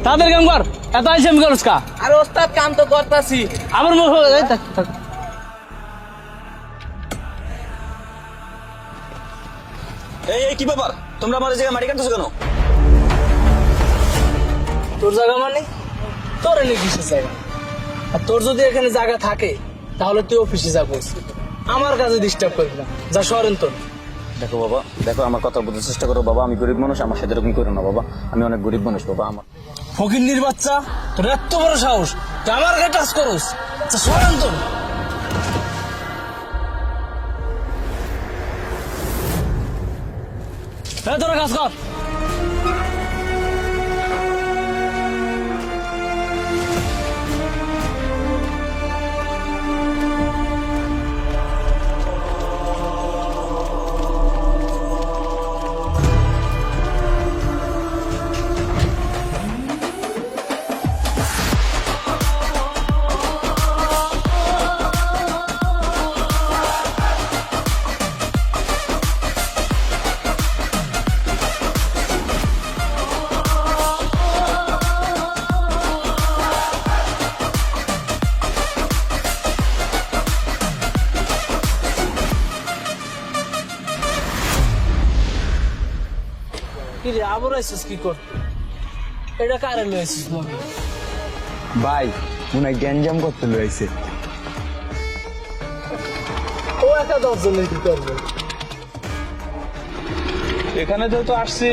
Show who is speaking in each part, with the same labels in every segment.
Speaker 1: তাদের কাম কর, এত আইসেম করস কা?
Speaker 2: আরে ওস্তাদ কাম তো করতাছি।
Speaker 1: আমার মুখ এই থাক থাক।
Speaker 3: এই এই কি ব্যাপার, তোমরা আমার জায়গায় মাটি কাটতেছো কেন?
Speaker 1: তোর জায়গা মানে তোর এনে কিসের জায়গা? আর তোর যদি এখানে জায়গা থাকে তাহলে তুই অফিসে যা বলছিস, আমার কাছে ডিস্টার্ব করবি না, যা সরেন তোর।
Speaker 3: দেখো বাবা, দেখো আমার কথা বোঝার চেষ্টা করো বাবা, আমি গরিব মানুষ, আমার সাথে এরকম করো না বাবা, আমি অনেক গরিব মানুষ বাবা। আমার
Speaker 1: ফকিন্নির বাচ্চা, তোর এত বড় সাহস তুই আমার গায়ে টাচ করস, যা সরেন তোর। হ্যাঁ তোরা কাজ কর। কি রে আবার আইসিস কি করতে? এটা কারে লইছিস মনে?
Speaker 4: ভাই মনে হয় গ্যাঞ্জাম করতে লইছে।
Speaker 1: ও একা 10 জন কি করবে?
Speaker 5: এখানে যেহেতু আসছি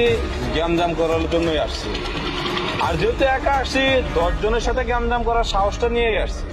Speaker 5: গ্যামজাম করার জন্যই আসছি, আর যেহেতু একা আসছি 10 জনের সাথে গ্যামজাম করার সাহসটা নিয়েই আসছি।